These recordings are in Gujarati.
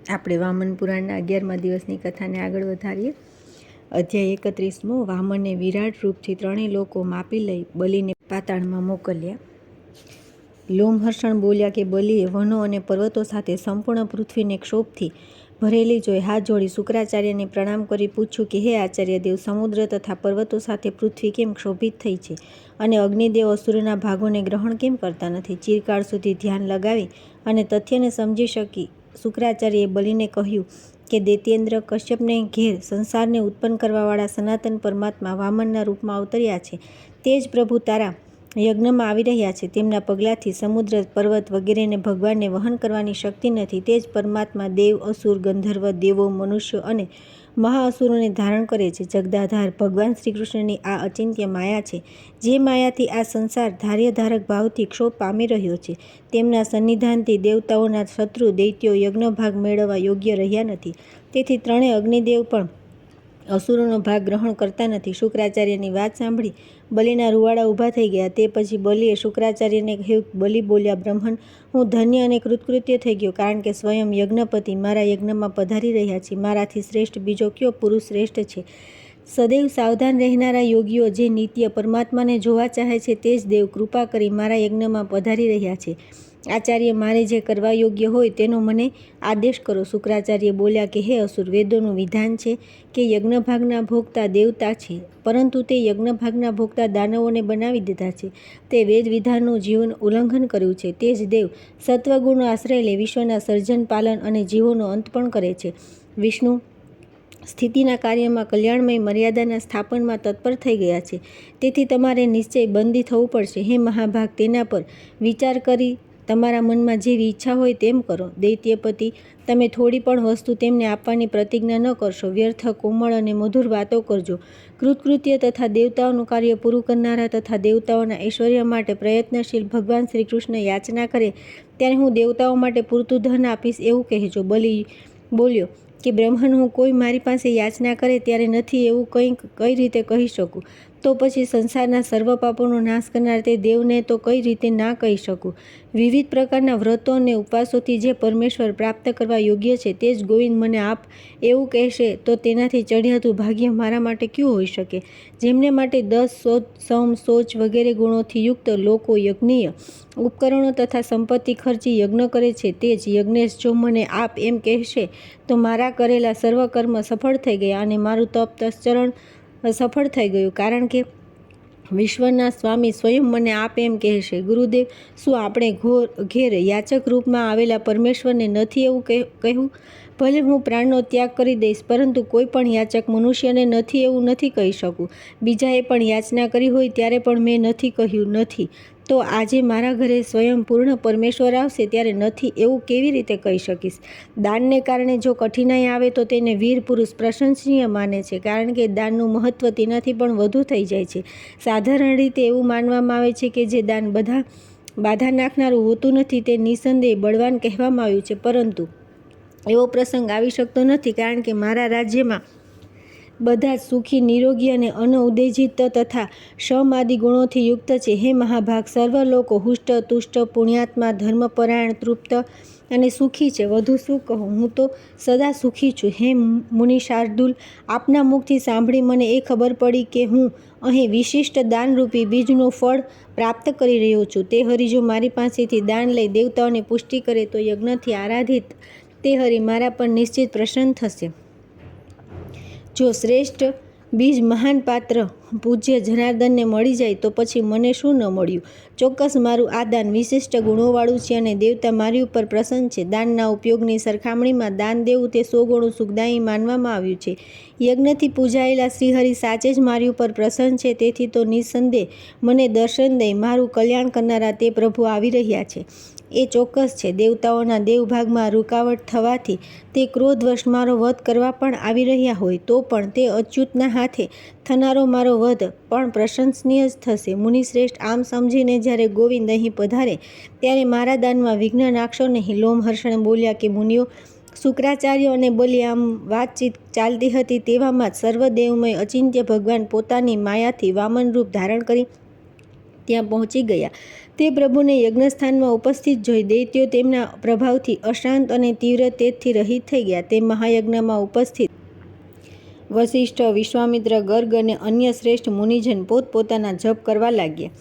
આપણે વામન પુરાણના 11મા દિવસની કથાને આગળ વધારીએ. અધ્યાય 31મો. વામને વિરાટ રૂપથી ત્રણેય લોકો માપી લઈ બલિને પાતાળમાં મોકલ્યા. લોમહર્ષણ બોલ્યા કે બલિએ વનો અને પર્વતો સાથે સંપૂર્ણ પૃથ્વીને ક્ષોભથી ભરેલી જોઈ હાથ જોડી શુક્રાચાર્યને પ્રણામ કરી પૂછ્યું કે હે આચાર્યદેવ, સમુદ્ર તથા પર્વતો સાથે પૃથ્વી કેમ ક્ષોભિત થઈ છે અને અગ્નિદેવ અસુરોના ભાગોને ગ્રહણ કેમ કરતા નથી? ચિરકાળ સુધી ધ્યાન લગાવી અને તથ્યને સમજી શકી શુક્રાચાર્યએ બલિને કહ્યું કે દૈત્યેન્દ્ર કશ્યપને ઘેર સંસારને ઉત્પન્ન કરવાવાળા સનાતન પરમાત્મા વામનના રૂપમાં અવતર્યા છે. તે જ પ્રભુ તારા યજ્ઞમાં આવી રહ્યા છે. તેમના પગલાંથી સમુદ્ર, પર્વત વગેરેને ભગવાનને વહન કરવાની શક્તિ નથી. તે જ પરમાત્મા દેવ, અસુર, ગંધર્વ, દેવો, મનુષ્યો અને મહાઅસુરોને ધારણ કરે છે. જગદાધાર ભગવાન શ્રીકૃષ્ણની આ અચિંત્ય માયા છે, જે માયાથી આ સંસાર ધાર્યધારક ભાવથી ક્ષોભ પામી રહ્યો છે. તેમના સન્નિધાનથી દેવતાઓના શત્રુ દૈત્યો યજ્ઞભાગ મેળવવા યોગ્ય રહ્યા નથી. તેથી ત્રણેય અગ્નિદેવ પણ અસુરોનો ભાગ ગ્રહણ કરતા નથી. શુક્રાચાર્યની વાત સાંભળી બલિના રૂવાડા ઊભા થઈ ગયા. તે પછી બલિએ શુક્રાચાર્યને કહ્યું. બલિ બોલ્યા, બ્રહ્મન, હું ધન્ય અને કૃતકૃત્ય થઈ ગયો, કારણ કે સ્વયં યજ્ઞપતિ મારા યજ્ઞમાં પધારી રહ્યા છે. મારાથી શ્રેષ્ઠ બીજો કયો પુરુષ શ્રેષ્ઠ છે? સદૈવ સાવધાન રહેનારા યોગીઓ જે નિત્ય પરમાત્માને જોવા ચાહે છે, તે જ દેવ કૃપા કરી મારા યજ્ઞમાં પધારી રહ્યા છે. આચાર્ય, મારે જે કરવા યોગ્ય હોય તેનો મને આદેશ કરો. શુક્રાચાર્ય બોલ્યા કે હે અસુર, વેદોનું વિધાન છે કે યજ્ઞભાગના ભોગતા દેવતા છે, પરંતુ તે યજ્ઞભાગના ભોગતા દાનવોને બનાવી દીધા છે. તે વેદ વિધાનનું જીવન ઉલ્લંઘન કર્યું છે. તે જ દેવ સત્વગુણનો આશ્રય લે વિશ્વના સર્જન, પાલન અને જીવોનો અંત પણ કરે છે. વિષ્ણુ સ્થિતિના કાર્યમાં કલ્યાણમય મર્યાદાના સ્થાપનમાં તત્પર થઈ ગયા છે. તેથી તમારે નિશ્ચય બંદી થવું પડશે. હે મહાભાગ, તેના પર વિચાર કરી તમારા મનમાં જેવી ઈચ્છા હોય તેમ કરો. દૈત્યપતિ, તમે થોડી પણ વસ્તુ તેમને આપવાની પ્રતિજ્ઞા ન કરશો. વ્યર્થ, કોમળ અને મધુર વાતો કરજો. કૃતકૃત્ય તથા દેવતાઓનું કાર્ય પૂરું કરનારા તથા દેવતાઓના ઐશ્વર્ય માટે પ્રયત્નશીલ ભગવાન શ્રી કૃષ્ણ યાચના કરે ત્યારે હું દેવતાઓ માટે પૂરતું ધન આપીશ એવું કહેજો. બલિ બોલ્યો કે બ્રહ્મન, હું કોઈ મારી પાસે યાચના કરે ત્યારે નથી એવું કઈ રીતે કહી શકું? તો પછી સંસારના સર્વ પાપોનો નાશ કરનાર તે દેવને તો કઈ રીતે ના કહી શકું? વિવિધ પ્રકારના વ્રતો અને ઉપવાસોથી જે પરમેશ્વર પ્રાપ્ત કરવા યોગ્ય છે તે જ ગોવિંદ મને આપ એવું કહેશે તો તેનાથી ચઢિયાતું ભાગ્ય મારા માટે ક્યું હોઈ શકે? જેમને માટે 10 શોધ, સમ, શૌચ વગેરે ગુણોથી યુક્ત લોકો યજ્ઞીય ઉપકરણો તથા સંપત્તિ ખર્ચી યજ્ઞ કરે છે, તે જ યજ્ઞેશ જો મને આપ એમ કહેશે તો મારા કરેલા સર્વ કર્મ સફળ થઈ ગયા અને મારું તપ તશ્ચરણ સફળ થઈ ગયું, કારણ કે વિશ્વના સ્વામી સ્વયં મને આપ એમ કહેશે. ગુરુદેવ, શું આપણે ઘેર યાચક રૂપમાં આવેલા પરમેશ્વરને નથી એવું કહેવું? ભલે હું પ્રાણનો ત્યાગ કરી દઈશ, પરંતુ કોઈ પણ યાચક મનુષ્યને નથી એવું નથી કહી શકું. બીજાએ પણ યાચના કરી હોય ત્યારે પણ મેં નથી કહ્યું નથી. તો આજે મારા ઘરે સ્વયં પૂર્ણ પરમેશ્વર આવશે ત્યારે નથી એવું કેવી રીતે કહી શકીશ? દાનને કારણે જો કઠિનાઈ આવે તો તેને વીર પુરુષ પ્રશંસનીય માને છે, કારણ કે દાનનું મહત્ત્વ તેનાથી પણ વધુ થઈ જાય છે. સાધારણ રીતે એવું માનવામાં આવે છે કે જે દાન બાધા નાખનારું હોતું નથી તે નિસંદેહ બળવાન કહેવામાં આવ્યું છે, પરંતુ એવો પ્રસંગ આવી શકતો નથી, કારણ કે મારા રાજ્યમાં બધા જ સુખી, નિરોગી અને અનઉદેજિત તથા શમ આદિ ગુણોથી યુક્ત છે. હે મહાભાગ, સર્વ લોકો હુષ્ટ, તુષ્ટ, પુણ્યાત્મા, ધર્મપરાયણ, તૃપ્ત અને સુખી છે. વધુ શું કહું, હું તો સદા સુખી છું. હે મુનિ શાર્દૂલ, આપના મુખથી સાંભળી મને એ ખબર પડી કે હું અહીં વિશિષ્ટ દાનરૂપી બીજનું ફળ પ્રાપ્ત કરી રહ્યો છું. તે હરિ જો મારી પાસેથી દાન લઈ દેવતાઓને પુષ્ટિ કરે તો યજ્ઞથી આરાધિત તે હરિ મારા પર નિશ્ચિત પ્રસન્ન થશે. જો શ્રેષ્ઠ બીજ મહાન પાત્ર પૂજ્ય જનાર્દનને મળી જાય તો પછી મને શું ન મળ્યું? ચોક્કસ મારું આ દાન વિશિષ્ટ ગુણોવાળું છે અને દેવતા મારી ઉપર પ્રસન્ન છે. દાનના ઉપયોગની સરખામણીમાં દાન દેવું તે 100 ગણું સુખદાયી માનવામાં આવ્યું છે. યજ્ઞથી પૂજાયેલા શ્રીહરિ સાચે જ મારી ઉપર પ્રસન્ન છે. તેથી તો નિસંદેહ મને દર્શન દઈ મારું કલ્યાણ કરનારા તે પ્રભુ આવી રહ્યા છે એ ચોક્કસ છે. દેવતાઓના દેવભાગમાં રૂકાવટ થવાથી તે ક્રોધવશ મારો વધ કરવા પણ આવી રહ્યા હોય તો પણ તે અચ્યુતના હાથે થનારો મારો વધ પણ પ્રશંસનીય જ થશે. મુનિશ્રેષ્ઠ, આમ સમજીને જ્યારે ગોવિંદ અહીં પધારે ત્યારે મારા દાનમાં વિઘ્ન નાખશો નહીં. લોમહર્ષણ બોલ્યા કે મુનિઓ, શુક્રાચાર્ય અને બલિ આમ વાતચીત ચાલતી હતી તેવામાં જ સર્વદેવમય અચિંત્ય ભગવાન પોતાની માયાથી વામન રૂપ ધારણ કરી ત્યાં પહોંચી ગયા. તે પ્રભુને યજ્ઞસ્થાનમાં ઉપસ્થિત જોઈ દૈત્યો તેમના પ્રભાવથી અશાંત અને તીવ્ર તેજથી રહિત થઈ ગયા. તે મહાયજ્ઞમાં ઉપસ્થિત વસિષ્ઠ, વિશ્વામિત્ર, ગર્ગ અને અન્ય શ્રેષ્ઠ મુનિજન પોતપોતાના જપ કરવા લાગ્યા.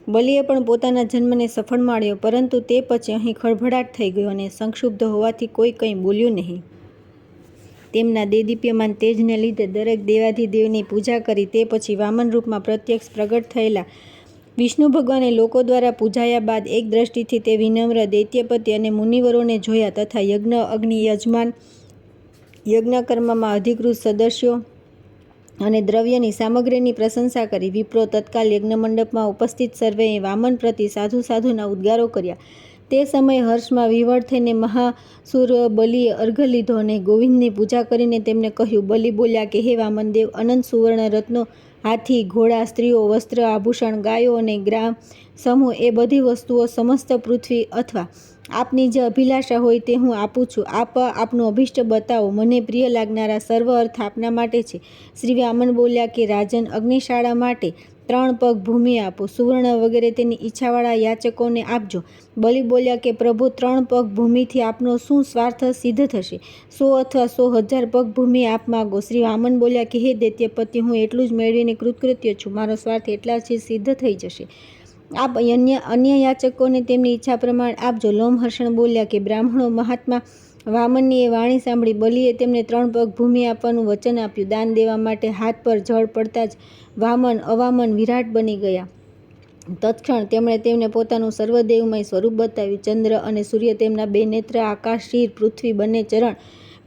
બલિએ પણ પોતાના જન્મને સફળ માણ્યો, પરંતુ તે પછી અહીં ખળભળાટ થઈ ગયો અને સંક્ષુબ્ધ હોવાથી કોઈ કંઈ બોલ્યું નહીં. તેમના દેદીપ્યમાન તેજને લીધે દરેક દેવાધિદેવની પૂજા કરી. તે પછી વામન રૂપમાં પ્રત્યક્ષ પ્રગટ થયેલા વિષ્ણુ ભગવાને લોકો દ્વારા પૂજાયા બાદ એક દ્રષ્ટિથી તે વિનમ્ર દૈત્યપતિ અને મુનિવરોને જોયા તથા યજ્ઞ, અગ્નિ, યજમાન, યજ્ઞકર્મમાં અધિકૃત સદસ્યો અને દ્રવ્યની સામગ્રીની પ્રશંસા કરી. વિપ્રો તત્કાલ યજ્ઞમંડપમાં ઉપસ્થિત સર્વેએ વામન પ્રતિ સાધુ સાધુના ઉદ્ગારો કર્યા. તે સમયે હર્ષમાં વિવળ થઈને મહાસુર બલિએ અર્ઘ લીધો અને ગોવિંદની પૂજા કરીને તેમને કહ્યું. બલિ બોલ્યા કે હે વામનદેવ, અનંત સુવર્ણ રત્નો, હાથી, ઘોડા, સ્ત્રીઓ, વસ્ત્ર, આભૂષણ, ગાયો અને ગ્રામ સમૂહ એ બધી વસ્તુઓ સમસ્ત પૃથ્વી અથવા આપની જે અભિલાષા હોય તે હું આપું છું. આપ આપનું અભિષ્ટ બતાવો. મને પ્રિય લાગનારા સર્વ અર્થ આપના માટે છે. શ્રી વામન બોલ્યા કે રાજન, અગ્નિશાળા માટે 3 પગ ભૂમિ આપો. સુવર્ણ વગેરે તેની ઈચ્છાવાળા યાચકોને આપજો. બલિ બોલ્યા કે પ્રભુ, 3 પગ ભૂમિથી આપનો શું સ્વાર્થ સિદ્ધ થશે? 100 અથવા 100,000 પગ ભૂમિ આપ માગો. શ્રી વામન બોલ્યા કે હે દૈત્યપતિ, હું એટલું જ મેળવીને કૃતકૃત્ય છું. મારો સ્વાર્થ એટલા જ સિદ્ધ થઈ જશે. આપ અન્ય યાચકોને તેમની ઈચ્છા પ્રમાણે આપજો. લોમહર્ષણ બોલ્યા કે બ્રાહ્મણો મહાત્મા વામનની એ વાણી સાંભળી બલિએ તેમને 3 પગ ભૂમિ આપવાનું વચન આપ્યું. દાન દેવા માટે હાથ પર જળ પડતા જ વામન અવામન વિરાટ બની ગયા. તત્ક્ષણ તેમણે તેમને પોતાનું સર્વદેવમય સ્વરૂપ બતાવ્યું. ચંદ્ર અને સૂર્ય તેમના 2 નેત્ર, આકાશ, શિર, પૃથ્વી, બંને ચરણ,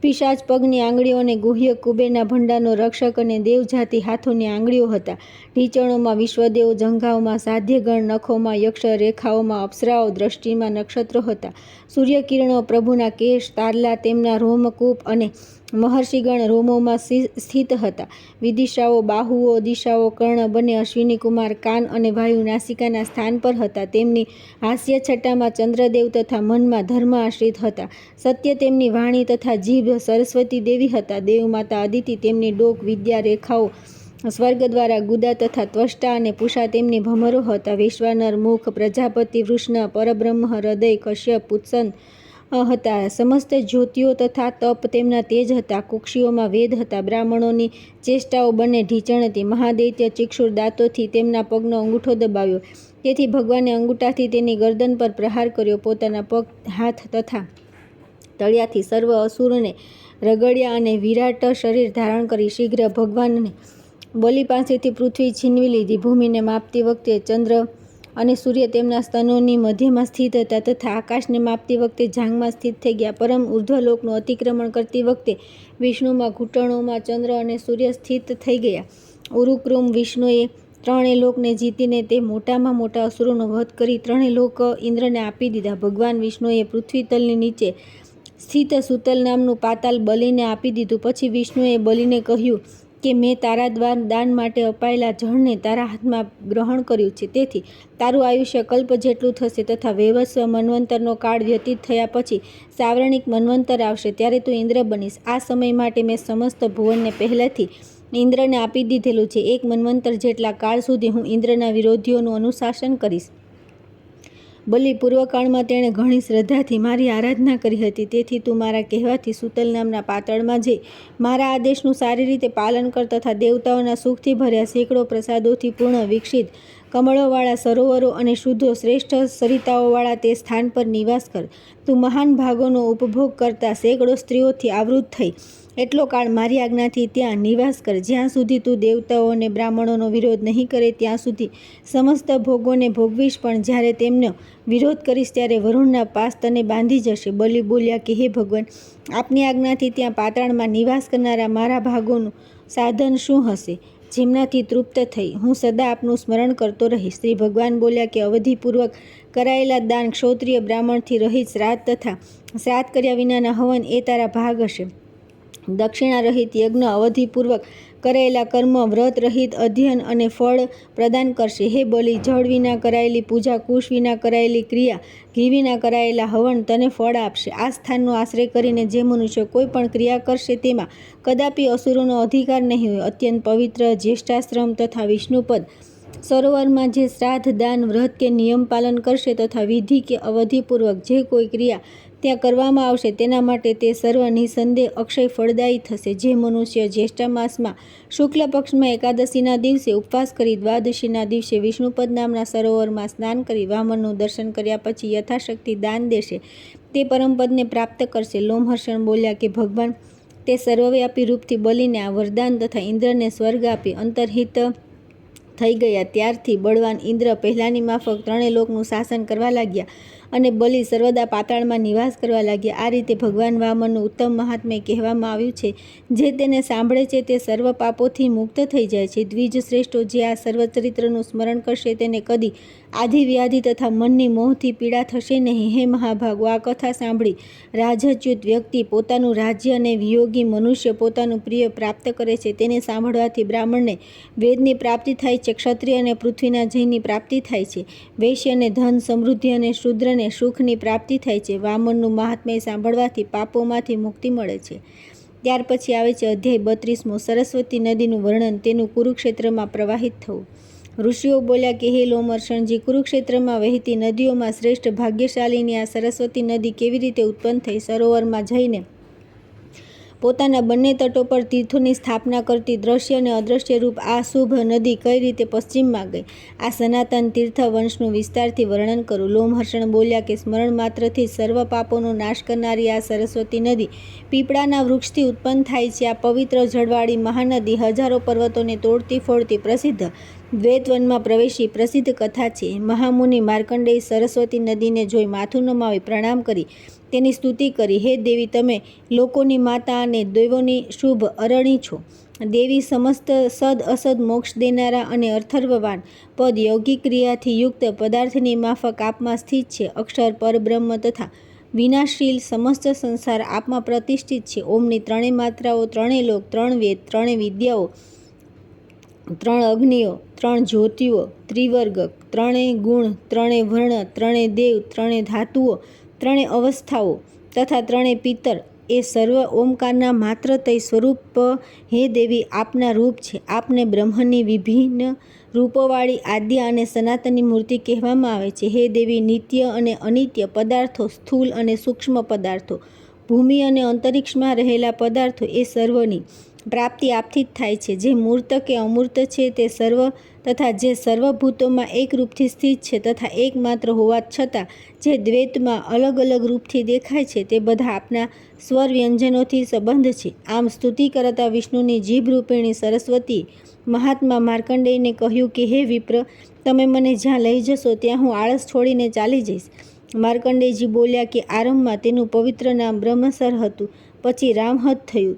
પિશાચ પગની આંગળીઓ અને ગુહ્ય કુબેરના ભંડારનો રક્ષક અને દેવજાતિ હાથોની આંગળીઓ હતા. ઢીંચણોમાં વિશ્વદેવો, જંઘાઓમાં સાધ્યગણ, નખોમાં યક્ષ, રેખાઓમાં અપ્સરાઓ, દ્રષ્ટિમાં નક્ષત્રો હતા. સૂર્યકિરણો પ્રભુના કેશ, તારલા, તેમના રોમકૂપ અને મહર્ષિગણ રોમોમાં સ્થિત હતા. વિદિશાઓ બાહુઓ, દિશાઓ કર્ણ, બંને અશ્વિની કુમાર કાન અને વાયુ નાસિકાના સ્થાન પર હતા. તેમની હાસ્ય છટામાં ચંદ્રદેવ તથા મનમાં ધર્મ આશ્રિત હતા. સત્ય તેમની વાણી તથા જીભ સરસ્વતી દેવી હતા. દેવમાતા અદિતિ તેમની ડોક, વિદ્યા, રેખાઓ સ્વર્ગ દ્વારા ગુદા તથા ત્વષ્ટા અને પૂષા તેમની ભમરો હતા. વૈશ્વાનર મુખ, પ્રજાપતિ વૃષ્ણ, પરબ્રહ્મ હૃદય, કશ્યપ પુત્સન હતા. સમસ્ત જ્યોતિઓ તથા તપ તેમના તેજ હતા. કુક્ષીઓમાં વેદ હતા. બ્રાહ્મણોની ચેષ્ટાઓ બંને ઢીંચણ હતી. મહાદૈત્ય ચિક્ષુર દાંતોથી તેમના પગનો અંગૂઠો દબાવ્યો. તેથી ભગવાને અંગૂઠાથી તેની ગરદન પર પ્રહાર કર્યો. પોતાના પગ, હાથ તથા તળિયાથી સર્વ અસુરોને રગડ્યા અને વિરાટ શરીર ધારણ કરી શીઘ્ર ભગવાનને બલિ પાસેથી પૃથ્વી છીનવી લીધી. ભૂમિને માપતી વખતે ચંદ્ર અને સૂર્ય તેમના સ્તનોની મધ્યમાં સ્થિત હતા તથા આકાશને માપતી વખતે જાંઘમાં સ્થિત થઈ ગયા. પરમ ઉર્ધ્વલોકનું અતિક્રમણ કરતી વખતે વિષ્ણુમાં ઘૂંટણોમાં ચંદ્ર અને સૂર્ય સ્થિત થઈ ગયા. ઉરુક્રુમ વિષ્ણુએ 3 લોકને જીતીને તે મોટામાં મોટા અસુરોનો વધ કરી 3 લોક ઇન્દ્રને આપી દીધા. ભગવાન વિષ્ણુએ પૃથ્વી તલની નીચે સ્થિત સુતલ નામનું પાતાલ બલિને આપી દીધું. પછી વિષ્ણુએ બલિને કહ્યું કે મેં તારા દ્વારા દાન માટે અપાયેલા જળને તારા હાથમાં ગ્રહણ કર્યું છે. તેથી તારું આયુષ્ય કલ્પ જેટલું થશે તથા વૈવસ્વ મન્વંતરનો કાળ વ્યતીત થયા પછી સાવરણિક મન્વંતર આવશે ત્યારે તું ઇન્દ્ર બનીશ. આ સમય માટે મેં સમસ્ત ભુવનને પહેલાથી ઇન્દ્રને આપી દીધેલું છે. 1 મન્વંતર જેટલા કાળ સુધી હું ઇન્દ્રના વિરોધીઓનું અનુશાસન કરીશ. બલિ પૂર્વકાળમાં તેણે ઘણી શ્રદ્ધાથી મારી આરાધના કરી હતી. તેથી તું મારા કહેવાથી સુતલ નામના પાતાળમાં જઈ મારા આદેશનું સારી રીતે પાલન કર તથા દેવતાઓના સુખથી ભર્યા સેંકડો પ્રસાદોથી પૂર્ણ વિકસિત કમળોવાળા સરોવરો અને શુદ્ધો શ્રેષ્ઠ સરિતાઓવાળા તે સ્થાન પર નિવાસ કર. તું મહાન ભાગોનો ઉપભોગ કરતા સેંકડો સ્ત્રીઓથી આવૃત થઈ એટલો કાળ મારી આજ્ઞાથી ત્યાં નિવાસ કર. જ્યાં સુધી તું દેવતાઓ અને બ્રાહ્મણોનો વિરોધ નહીં કરે ત્યાં સુધી સમસ્ત ભોગોને ભોગવીશ, પણ જ્યારે તેમનો વિરોધ કરીશ ત્યારે વરુણના પાસ તને બાંધી જશે. બલિ બોલ્યા કે હે ભગવાન, આપની આજ્ઞાથી ત્યાં પાતાળમાં નિવાસ કરનારા મારા ભાગોનું સાધન શું હશે જેમનાથી તૃપ્ત થઈ હું સદા આપનું સ્મરણ કરતો રહીશ. શ્રી ભગવાન બોલ્યા કે અવધિપૂર્વક કરાયેલા દાન, ક્ષોત્રિય બ્રાહ્મણથી રહિત શ્રાદ્ધ તથા શ્રાદ્ધ કર્યા વિનાના હવન એ તારા ભાગ હશે. દક્ષિણા રહિત યજ્ઞ, અવધિપૂર્વક કરેલા કર્મ, વ્રત રહિત અધ્યયન અને ફળ પ્રદાન કરશે. હે બલિ, જળ વિના કરાયેલી પૂજા, કુશ વિના કરાયેલી ક્રિયા, ઘી વિના કરાયેલા હવન તને ફળ આપશે. આ સ્થાનનો આશ્રય કરીને જે મનુષ્ય કોઈ પણ ક્રિયા કરશે તેમાં કદાપી અસુરોનો અધિકાર નહીં હોય. અત્યંત પવિત્ર જ્યેષ્ઠાશ્રમ તથા વિષ્ણુપદ સરોવરમાં જે શ્રાદ્ધ, દાન, વ્રત કે નિયમ પાલન કરશે તથા વિધિ કે અવધિપૂર્વક જે કોઈ ક્રિયા ત્યાં કરવામાં આવશે તેના માટે તે સર્વ નિસંદેહ અક્ષય ફળદાયી થશે. જે મનુષ્ય જ્યેષ્ઠ માસમાં શુક્લ પક્ષમાં એકાદશીના દિવસે ઉપવાસ કરી દ્વાદશીના દિવસે વિષ્ણુપદ નામના સરોવરમાં સ્નાન કરી વામનનું દર્શન કર્યા પછી યથાશક્તિ દાન દેશે તે પરમપદને પ્રાપ્ત કરશે. લોમહર્ષણ બોલ્યા કે ભગવાન તે સર્વવ્યાપી રૂપથી બલીને આ વરદાન તથા ઇન્દ્રને સ્વર્ગ આપી અંતર્હિત થઈ ગયા. ત્યારથી બળવાન ઇન્દ્ર પહેલાંની માફક ત્રણેય લોકનું શાસન કરવા લાગ્યા અને બલિ સર્વદા પાતાળમાં નિવાસ કરવા લાગ્યા. આ રીતે ભગવાન વામનનું ઉત્તમ મહાત્મ્ય કહેવામાં આવ્યું છે. જે તેને સાંભળે છે તે સર્વ પાપોથી મુક્ત થઈ જાય છે. દ્વિજ શ્રેષ્ઠો જે આ સર્વચરિત્રનું સ્મરણ કરશે તેને કદી આધિ વ્યાધિ તથા મનની મોહથી પીડા થશે નહીં. હે મહાભાગો, આ કથા સાંભળી રાજચ્યુત વ્યક્તિ પોતાનું રાજ્ય અને વિયોગી મનુષ્ય પોતાનું પ્રિય પ્રાપ્ત કરે છે. તેને સાંભળવાથી બ્રાહ્મણને વેદની પ્રાપ્તિ થાય છે, ક્ષત્રિય અને પૃથ્વીના જયની પ્રાપ્તિ થાય છે, વૈશ્યને ધન સમૃદ્ધિ અને શૂદ્રને સુખની પ્રાપ્તિ થાય છે. વામનનું મહાત્મ્ય સાંભળવાથી પાપોમાંથી મુક્તિ મળે છે. ત્યાર પછી આવે છે અધ્યાય 32મો, સરસ્વતી નદીનું વર્ણન, તેનું કુરુક્ષેત્રમાં પ્રવાહિત થવું. ઋષિઓ બોલ્યા કે હે લોમહર્ષણજી, કુરુક્ષેત્રમાં વહેતી નદીઓમાં શ્રેષ્ઠ ભાગ્યશાળીની આ સરસ્વતી નદી કેવી રીતે ઉત્પન્ન થઈ? સરોવરમાં જઈને પોતાના બંને તટો પર તીર્થોની સ્થાપના કરતી દ્રશ્ય અને અદ્રશ્ય રૂપ આ શુભ નદી કઈ રીતે પશ્ચિમમાં ગઈ? આ સનાતન તીર્થ વંશનું વિસ્તારથી વર્ણન કરું. લોમહર્ષણ બોલ્યા કે સ્મરણ માત્રથી સર્વ પાપોનો નાશ કરનારી આ સરસ્વતી નદી પીપળાના વૃક્ષથી ઉત્પન્ન થાય છે. આ પવિત્ર જળવાળી મહાનદી હજારો પર્વતોને તોડતી ફોડતી પ્રસિદ્ધ દ્વૈતવનમાં પ્રવેશી પ્રસિદ્ધ કથા છે. મહામુનિ માર્કંડેય સરસ્વતી નદીને જોઈ માથું નમાવી પ્રણામ કરી તેની સ્તુતિ કરી. હે દેવી, તમે લોકોની માતા અને દેવોની શુભ અરણી છો. દેવી સમસ્ત સદ અસદ મોક્ષ દેનારા અને અથર્વવાન પદ યોગિક ક્રિયાથી યુક્ત પદાર્થની માફક આપમાં સ્થિત છે. અક્ષર પરબ્રહ્મ તથા વિનાશીલ સમસ્ત સંસાર આપમાં પ્રતિષ્ઠિત છે. ઓમની ત્રણેય માત્રાઓ, ત્રણેય લોક, ત્રણ વેદ, ત્રણેય વિદ્યાઓ, ત્રણ અગ્નિઓ, ત્રણ જ્યોતિઓ, ત્રિવર્ગ, ત્રણેય ગુણ, ત્રણેય વર્ણ, ત્રણેય દેવ, ત્રણેય ધાતુઓ, ત્રણેય અવસ્થાઓ તથા ત્રણેય પિતર એ સર્વ ઓમકારના માત્રતય સ્વરૂપ હે દેવી આપના રૂપ છે. આપને બ્રહ્મની વિભિન્ન રૂપોવાળી આદ્ય અને સનાતનની મૂર્તિ કહેવામાં આવે છે. હે દેવી, નિત્ય અને અનિત્ય પદાર્થો, સ્થૂલ અને સૂક્ષ્મ પદાર્થો, ભૂમિ અને અંતરિક્ષમાં રહેલા પદાર્થો એ સર્વની પ્રાપ્તિ આપથી જ થાય છે. જે મૂર્ત કે અમૂર્ત છે તે સર્વ તથા જે સર્વભૂતોમાં એક રૂપથી સ્થિત છે તથા એકમાત્ર હોવા છતાં જે દ્વૈતમાં અલગ અલગ રૂપથી દેખાય છે તે બધા આપના સ્વર વ્યંજનોથી સંબંધ છે. આમ સ્તુતિ કરતા વિષ્ણુની જીભ રૂપિણી સરસ્વતી મહાત્મા માર્કંડેયને કહ્યું કે હે વિપ્ર, તમે મને જ્યાં લઈ જશો ત્યાં હું આળસ છોડીને ચાલી જઈશ. માર્કંડેયજી બોલ્યા કે આરંભમાં તેનું પવિત્ર નામ બ્રહ્મસર હતું, પછી રામહત થયું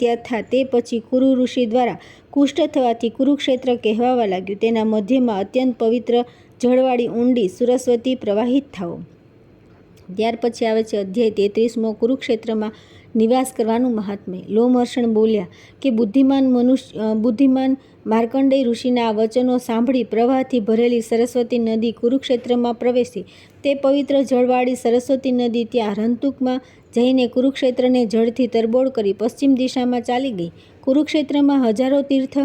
તથા તે પછી કુરુ ઋષિ દ્વારા કુષ્ઠ થવાથી કુરુક્ષેત્ર કહેવાવા લાગ્યું. તેના મધ્યમાં અત્યંત પવિત્ર જળવાળી ઊંડી સરસ્વતી પ્રવાહિત થાઓ. ત્યાર પછી આવે છે અધ્યાય 33મો, કુરુક્ષેત્રમાં નિવાસ કરવાનું મહાત્મ્ય. લોમહર્ષણ બોલ્યા કે બુદ્ધિમાન માર્કંડેય ઋષિના આ વચનો સાંભળી પ્રવાહથી ભરેલી સરસ્વતી નદી કુરુક્ષેત્રમાં પ્રવેશી. તે પવિત્ર જળવાળી સરસ્વતી નદી ત્યાં રંતુકમાં જઈને કુરુક્ષેત્રને જળથી તરબોળ કરી પશ્ચિમ દિશામાં ચાલી ગઈ. કુરુક્ષેત્રમાં હજારો તીર્થ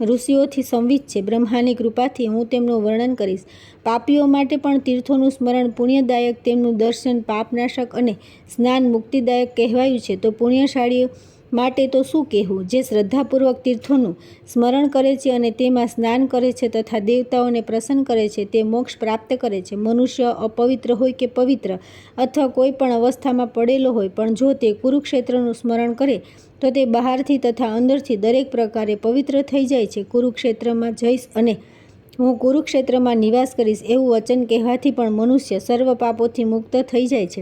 ઋષિઓથી સંવિત છે. બ્રહ્માની કૃપાથી હું તેમનું વર્ણન કરીશ. પાપીઓ માટે પણ તીર્થોનું સ્મરણ પુણ્યદાયક, તેમનું દર્શન પાપનાશક અને સ્નાન મુક્તિદાયક કહેવાયું છે. તો પુણ્યશાળીઓ માટે તો શું કહેવું? જે શ્રદ્ધાપૂર્વક તીર્થોનું સ્મરણ કરે છે અને તેમાં સ્નાન કરે છે તથા દેવતાઓને પ્રસન્ન કરે છે તે મોક્ષ પ્રાપ્ત કરે છે. મનુષ્ય અપવિત્ર હોય કે પવિત્ર અથવા કોઈ પણ અવસ્થામાં પડેલો હોય પણ જો તે કુરુક્ષેત્રનું સ્મરણ કરે તો તે બહારથી તથા અંદરથી દરેક પ્રકારે પવિત્ર થઈ જાય છે. કુરુક્ષેત્રમાં જઈશ અને હું કુરુક્ષેત્રમાં નિવાસ કરીશ એવું વચન કહેવાથી પણ મનુષ્ય સર્વ પાપોથી મુક્ત થઈ જાય છે.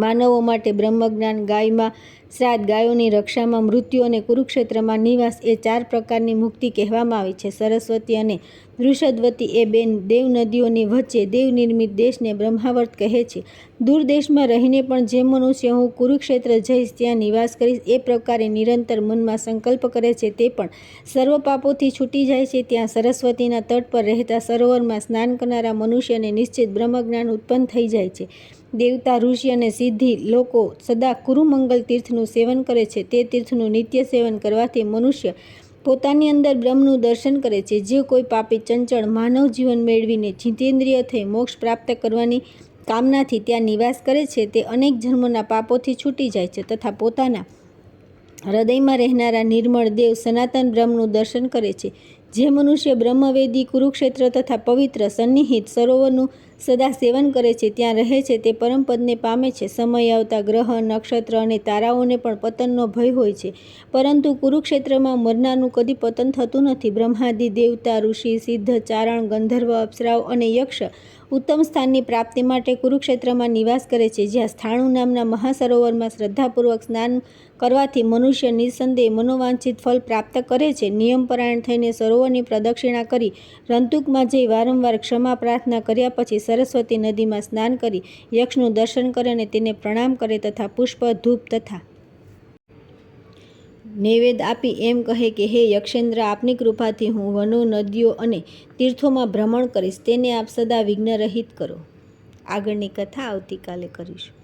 માનવો માટે બ્રહ્મજ્ઞાન, ગાયમાં શ્રાદ્ધ, ગાયોની રક્ષામાં મૃત્યુ અને કુરુક્ષેત્રમાં નિવાસ એ 4 પ્રકારની મુક્તિ કહેવામાં આવી છે. સરસ્વતી અને વૃષદવતી એ બે દેવ નદીઓની વચ્ચે દેવ નિર્મિત દેશને બ્રહ્માવર્ત કહે છે. દૂર દેશમાં રહીને પણ જે મનુષ્ય હું કુરુક્ષેત્ર જઈશ ત્યાં નિવાસ કરીશ એ પ્રકારે નિરંતર મનમાં સંકલ્પ કરે છે તે પણ સર્વ પાપોથી છૂટી જાય છે. ત્યાં સરસ્વતીના તટ પર રહેતા સરોવરમાં સ્નાન કરનારા મનુષ્યને નિશ્ચિત બ્રહ્મજ્ઞાન ઉત્પન્ન થઈ જાય છે. દેવતા, ઋષિ અને સિદ્ધિ લોકો સદા કુરુમંગલ તીર્થનું સેવન કરે છે. તે તીર્થનું નિત્ય સેવન કરવાથી મનુષ્ય પોતાની અંદર બ્રહ્મનું દર્શન કરે છે. જે કોઈ પાપી ચંચળ માનવ જીવન મેળવીને જીતેન્દ્રિય થઈ મોક્ષ પ્રાપ્ત કરવાની કામનાથી ત્યાં નિવાસ કરે છે, તે અનેક જન્મોના પાપોથી છૂટી જાય છે તથા પોતાના હૃદયમાં રહેનારા નિર્મળ દેવ સનાતન બ્રહ્મનું દર્શન કરે છે. જે મનુષ્ય બ્રહ્મવેદી કુરુક્ષેત્ર તથા પવિત્ર સન્નિહિત સરોવરનું સદા સેવન કરે છે, ત્યાં રહે છે, તે પરમપદને પામે છે. સમય આવતા ગ્રહ, નક્ષત્ર અને તારાઓને પણ પતનનો ભય હોય છે, પરંતુ કુરુક્ષેત્રમાં મરનારનું કદી પતન થતું નથી. બ્રહ્માદિ દેવતા, ઋષિ, સિદ્ધ, ચારણ, ગંધર્વ, અપ્સરાઓ અને યક્ષ ઉત્તમ સ્થાનની પ્રાપ્તિ માટે કુરુક્ષેત્રમાં નિવાસ કરે છે. જ્યાં સ્થાણુ નામના મહાસરોવરમાં શ્રદ્ધાપૂર્વક સ્નાન કરવાથી મનુષ્ય નિઃસંદેહ મનોવાંછિત ફળ પ્રાપ્ત કરે છે. નિયમપરાયણ થઈને સરોવરની પ્રદક્ષિણા કરી રંતુકમાં જઈ વારંવાર ક્ષમા પ્રાર્થના કર્યા પછી સરસ્વતી નદીમાં સ્નાન કરી યક્ષનું દર્શન કરે અને તેને પ્રણામ કરે તથા પુષ્પ, ધૂપ તથા નૈવેદ્ય આપી એમ કહે કે હે યક્ષેન્દ્ર, આપની કૃપાથી હું વનો, નદીઓ અને તીર્થોમાં ભ્રમણ કરીશ. તેને આપ સદા વિઘ્નરહિત કરો. આગળની કથા આવતીકાલે કરીશું.